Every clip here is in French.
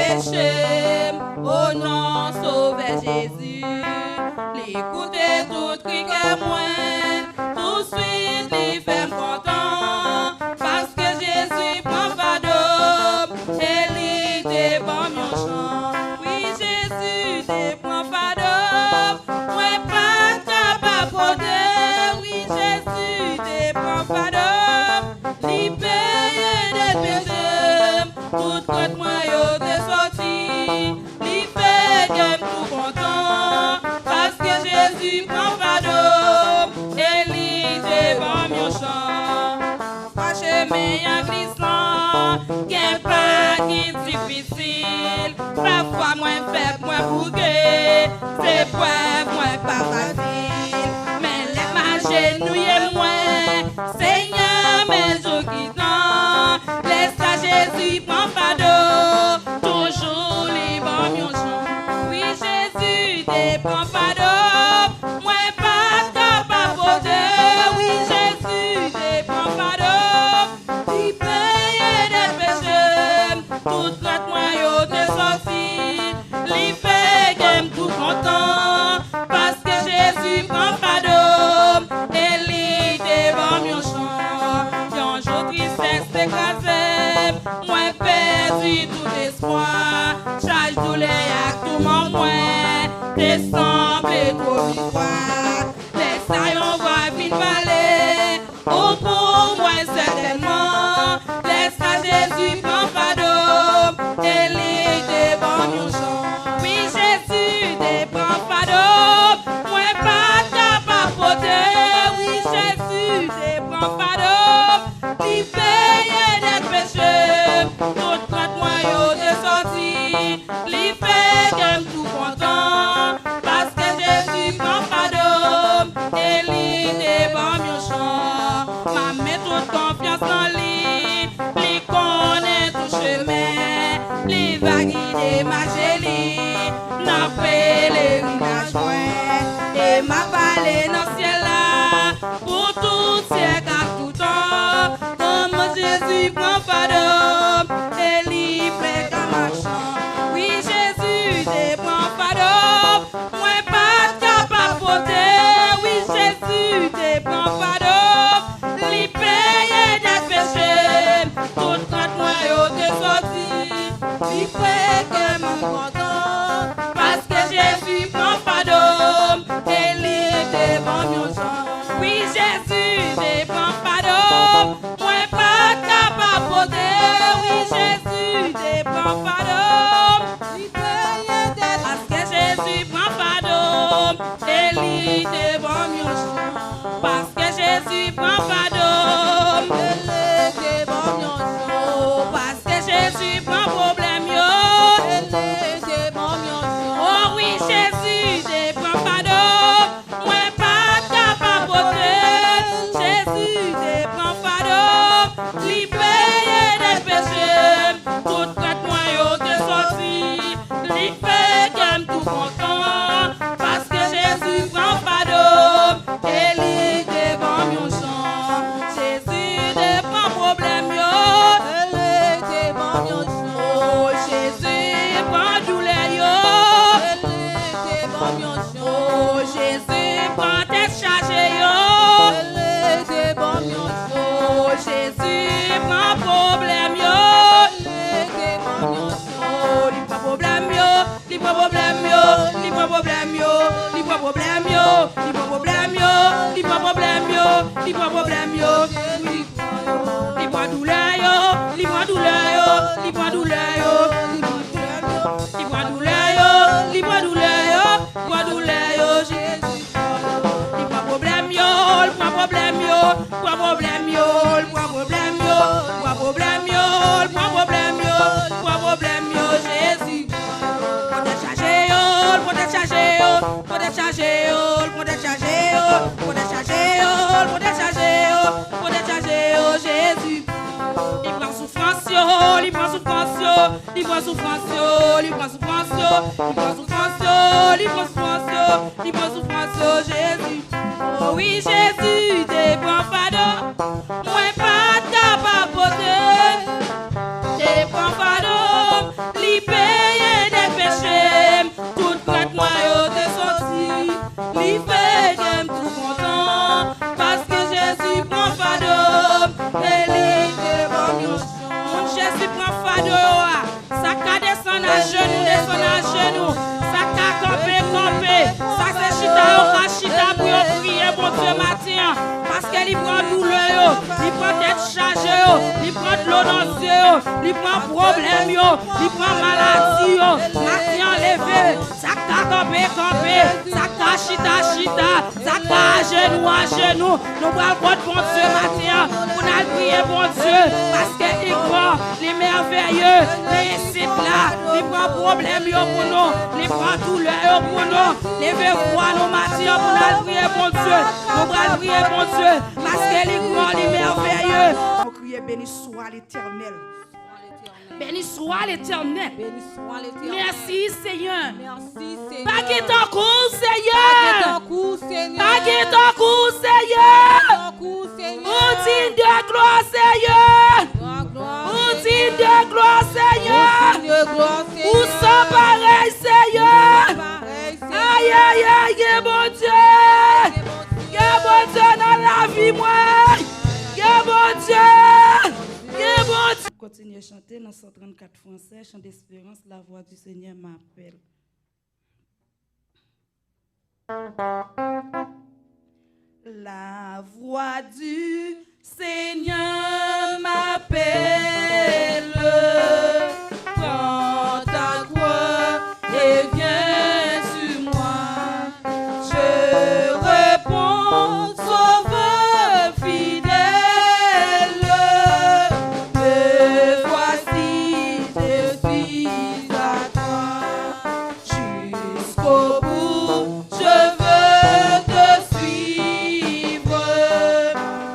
péché, oh non, sauveur Jésus. L'écouter tout cri que moi, tout de suite, il fait content. Parce que Jésus prend fardeau, et il te bon mon chant. Oui, Jésus te prend fardeau, moi pas capable porter. Oui, Jésus te prend fardeau, il paye des péchés. Tout contre moi, yo te sorti, il fait que tout content. Parce que Jésus prend fardeau, et il te bon mon chant. Pas chemin en glissant, qu'un pas qui est difficile. Parfois, moins faible, moins bougué, c'est preuve, moins pas facile. Mais les marchés, nous y moins, Seigneur, mes jours qui t'en. Laisse à Jésus prend fardeau, toujours les bons mon chant. Oui, Jésus, te prend fardeau, moi pas capable porter. Oui, Jésus, te prend fardeau, il paye des péchés. Tout notre moyen de sortir, il fait que tout content. Parce que Jésus prend fardeau, et il te bon mon chant. Yon jour tristesse écrasée, moi perdu tout espoir. Charge douleur à tout mon moins, descend trop victoire. Les saillons voient vite parler, au pour moi certainement. Laisse à Jésus prend fardeau, et il te bon mon chant. Oui, Jésus te prend fardeau, moi pas capable porter. Oui, Jésus te prend fardeau, il paye des péchés. Tout contre moi, yo te sorti, il fait que tout content. Parce que Jésus prend fardeau, et il te bon mon chant. Ma met toute confiance en lui, il connaît tout chemin, il va guider ma gélie, n'a pèlerinage point, et m'a parlé dans ciel là, pour tout siècle à tout temps. Comme Jésus prend fardeau, et il fait comme un chant. Oui, Jésus te prend fardeau, moi pas capable porter. Oui, Jésus te prend fardeau, il paye des péchés. Tout contre moi, yo te sorti, il fait que mon content. Parce que Jésus prend fardeau, et il te bon mon chant. Oui, Jésus te prend fardeau, moi pas capable porter. Oui, Jésus te prend fardeau, il paye des. Parce que Jésus prend fardeau, et il te bon mon chant. Parce que Jésus prend fardeau, et il te bon mon chant. Parce que Jésus prend problème yo, et il te bon mon chant. Oh oui, Jésus te prend fardeau, moi pas capable porter. Jésus te prend fardeau, il paye des péchés. Tout contre moi yo te sorti, il fait comme tout content. Parce que Jésus prend fardeau, et il te bon mon chant. Jésus te prend problème yo, et il te bon mon chant. Oh, Jésus prend douleur yo, et il te bon mon chant. Oh, Jésus prend tête chargée yo, et il te bon mon chant. Oh, Jésus prend problème yo, et il te bon mon chant. Oh, il prend problème yo, il prend problème yo, il prend problème yo, il prend problème yo, il prend problème yo, il prend problème yo, il prend problème yo. Il prend douleur yo, il prend douleur yo, il prend douleur yo, il prend douleur yo, il prend douleur yo, il prend douleur yo, Jésus. Il prend problème yo, il prend problème yo, il prend problème yo, il prend problème yo, il prend problème yo, il prend problème yo, il prend problème yo, Jésus. Protège chargé yo, protège chargé yo, protège chargé yo, protège chargé yo, protège chargé yo, protège chargé yo, protège chargé yo, Jésus. Il prend souffrance yo, il prend souffrance yo, il prend souffrance yo, il prend souffrance yo, il prend souffrance yo, il prend souffrance yo, il prend souffrance yo, Jésus. Oh oui, Jésus, te prends fardeau, moi pas capable porter. Te prends fardeau, libère. qui fait que j'aime tout content, parce que Jésus prend fardeau, et l'idée mon Jésus prend fardeau, ça qu'a descend à genoux, ça qu'a campé, ça c'est chita pour prier mon Dieu matin, parce qu'il prend douleur, il prend tête chargée, il prend de l'eau dans les yeux, il prend problème, il prend maladie, matin levé, ça qu'a campé, ça qu'a chita, ça qu'a à genoux, nous allons prendre bon Dieu matin, pour nous prier bon Dieu, parce qu'il croit, les merveilleux, les sites là, il prend problème pour nous, il prend douleur pour nous, levez-vous nous matin pour nous prier bon Dieu, nous allons prier bon Dieu, parce qu'il croit, les merveilleux. On crie béni soit l'Éternel. Béni soit l'Éternel. Béni soit l'Éternel. Merci Seigneur. Merci Seigneur. Pas qui t'en cours Seigneur. Pas qui t'en cours Seigneur. Pas qui t'en cours Seigneur. Ton cours Seigneur. Outine de gloire Seigneur. Gloire. Outine de gloire Seigneur. Outine de gloire Seigneur. Où sont pareil Seigneur. Pareil Seigneur. Aïe aïe aïe, bon Dieu. Bon Dieu dans la vie moi. Bon Dieu. Bon Dieu. Continuez à chanter dans 134 français, chant d'espérance, la voix du Seigneur m'appelle. La voix du Seigneur m'appelle. Prends ta croix et viens sur moi. Je réponds, Sauveur fidèle. Me voici, je suis à toi. Jusqu'au bout, je veux te suivre.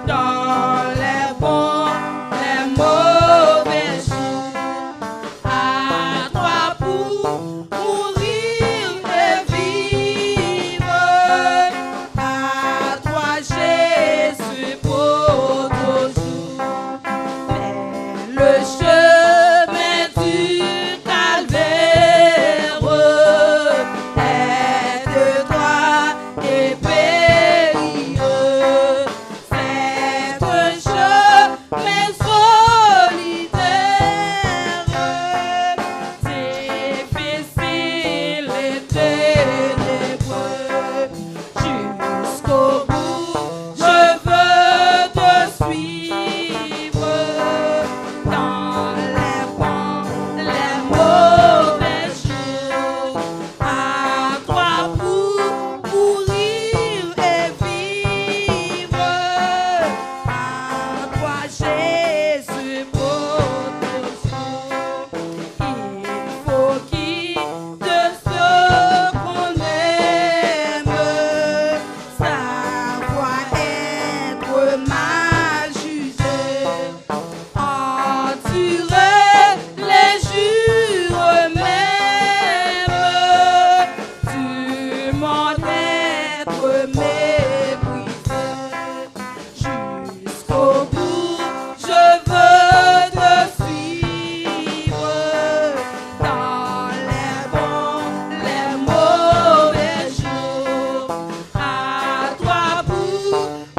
Dans les bons, les mauvais jours. À toi pour mourir et vivre. À toi Jésus pour toujours. Mais le chemin du calvaire est droit et périlleux. C'est un chemin solitaire, difficile et ténébreux. Jusqu'au bout, je veux te suivre. Dans les bons, les mauvais jours. À toi pour mourir et vivre. À toi Jésus pour toujours. Il faut qu'il de ce qu'on aime savoir être mal jugé, endurer les jures même du monde être méprisé. Jusqu'au bout, je veux te suivre. Dans les bons, les mauvais jours. À toi pour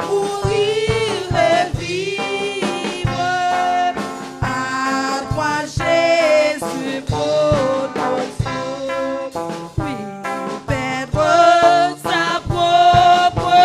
mourir et vivre. À toi Jésus pour toujours. Oui, perdre sa propre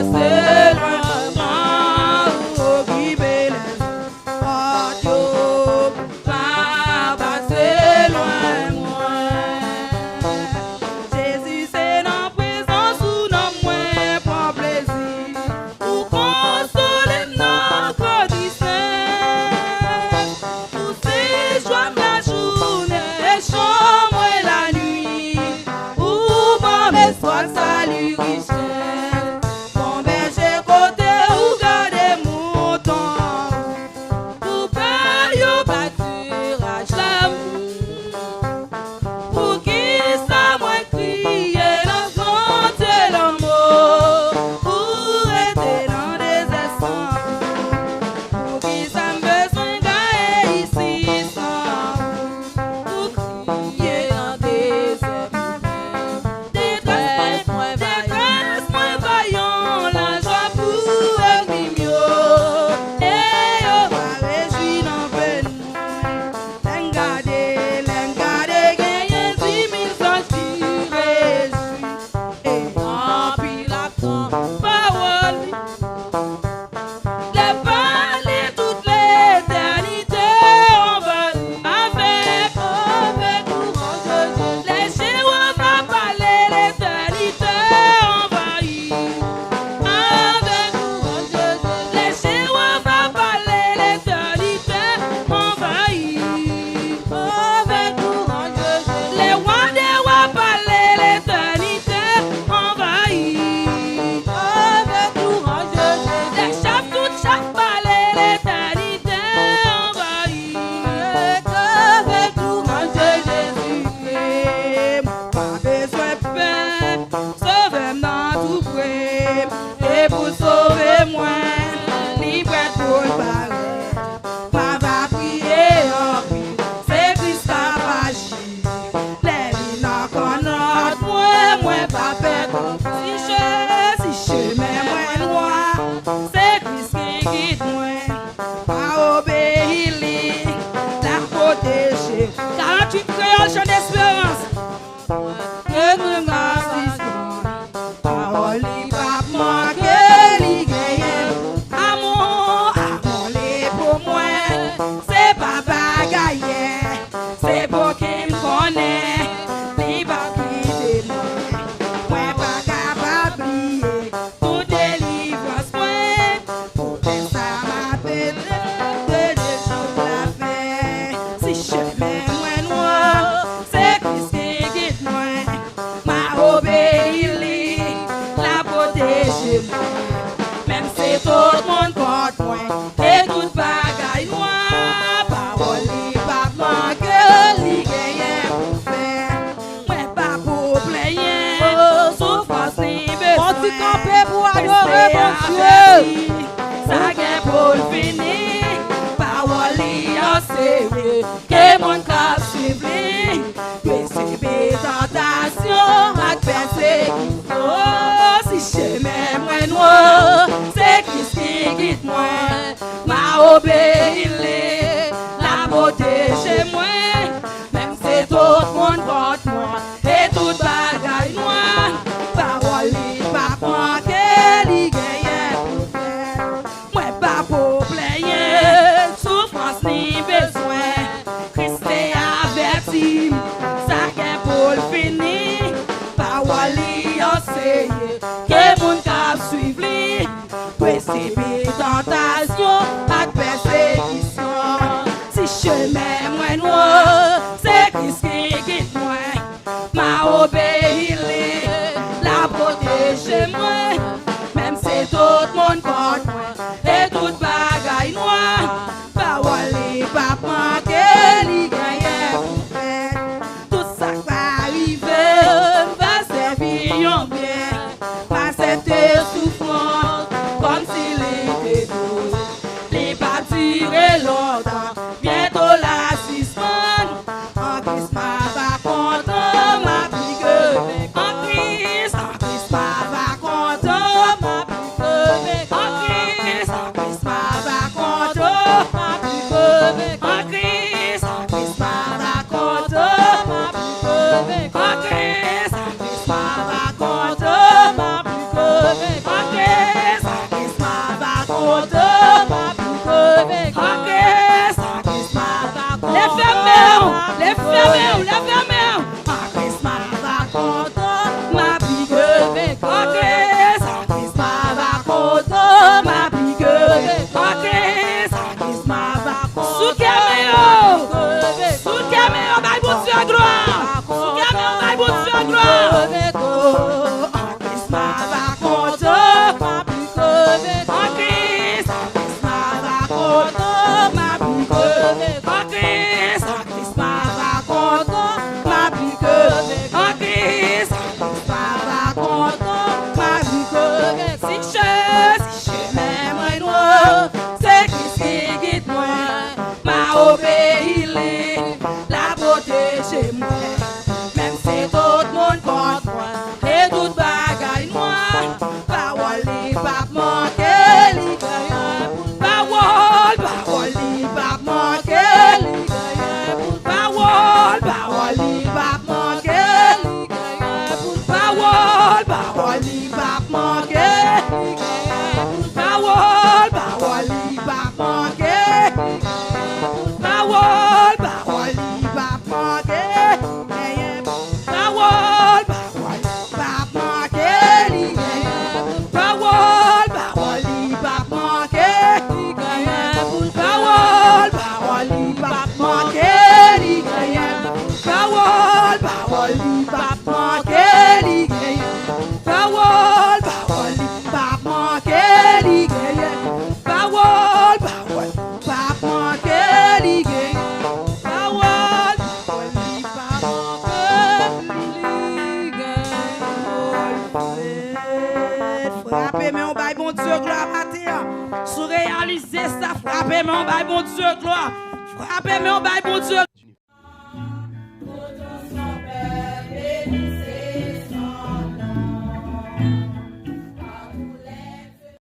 passer loin, sans occuper les portes, yo, pas passer loin, moi. Jésus, c'est dans présence ou non, moi, prends plaisir, ou consoler notre distance, ou c'est joie la journée, chambre la nuit, ou bon espoir, salut, richesse. Mon berger côté ou garder mouton, tout paye au pâturage l'amour. Pour qui ça moi crier dans son tel amour, pour rester dans des esprits. Pour qui ça me besoin gagner ici sans vous, pour crier dans des esprits. Détresse, moi vaillant, la joie pour un mieux. Et on va réjouir dans peine. L'engardé, gagner 10 000 sorties, réjouis. Et remplis la parole. Les parler toute l'éternité, on va avec courant de Dieu. Les géants va parler l'éternité, on va y avec courant de Dieu. Les géants va parler l'éternité, on va y avec courant de Dieu. Les rois des rois parler l'éternité, on va y avec courant de Dieu. Les chefs toutes chefs parler l'éternité, on va y avec courant de Jésus. Pas besoin de peine, sauve-moi dans tout près. Et pour sauver moi, libre pour le barrer. Pas va prier en pile, c'est Christ qui a agi. Les vies n'en connaissent moi pas perdre. Si je mets moi loin, c'est Christ qui guide moi. Pas obéir, la protéger. 48 créoles, chant d'espérance. Que nous m'assistons. Parole li pas manquer, li gagne. Amour li pour moi. C'est pas bagaille, c'est pour qui me connaît. Li pas quitter moi. Moi pas capable oublier. Tout délivrance moi. Pour que ça m'appelle de jours la paix. Si je mets moi noir, c'est Christ qui guide moi. M'a obéi li, la protéger moi. Même si tout le monde contre moi, et tout bagaille moi. Parole li pas manquer, li gagne pour faire. Moi pas pour plaigner, souffrance ni besoin. On s'y campait pour adorer mon Dieu. Ça gagne pour le finir. Parole li en sérieux, que mon cap suivi. Receber tentation, ak persécution. Si je m'aime moi noir, c'est Christ qui guide moi. M'a obéi la protéger moi. Même si tout le monde contre moi, et tout bagaille moi. Parole li pas manquer, li gagne pour faire. Moi pas pour plaigner, souffrance ni besoin. Christ est averti, ça gagne pour le finir. Parole li enseigne, que mon cap suive li. Précipite tentation, ak persécution. Si chemin moi noir, c'est Christ qui guide moi. M'a obéi li, la protéger moi. Même si tout le monde contre moi, et tout bagaille noir. Parole li pas manquer, li gagne pour faire. Tout ça va arriver, va servir en bien. Pas cette souffrance, comme s'il était doux. Les pas durer longtemps, bientôt la 6 semaines. En Christ ma va content, ma plus que en Christ ma va content, ma plus que en Christ ma va content, ma plus que en Christ ma va content, ma plus que en Christ ma va content, ma plus que en Christ content, ma plus crever. Ok, ça Christmas va content. Les fermeurs, les fermeurs, les fermeurs. Ah, Christmas va content, ma plus crever. Ok, ça Christmas va content, ma plus crever. Ok, ça Christmas va content. Sous caméo, bye bon Dieu gloire. Sous caméo, bye bon Dieu gloire. La beauté chez moi, même si tout le monde contre moi, et tout bagaille noir, parole li pas manquer, li gagne parole, parole li pas manquer, li gagne parole, parole li pas manquer, li gagne parole, parole li pas manquer, li gagne parole, parole li pas manquer, parole, parole li pas manquer, parole, parole pas manquer, li parole, parole li pas manquer, li parole, parole li pas manquer, li parole, parole li pas manquer, li parole, parole li pas manquer, li parole, parole pas manquer, li frappez mais on baille bon Dieu gloire matin. Sous réaliser ça, frappez mais on baille bon Dieu gloire. Frappez mais on baille bon Dieu.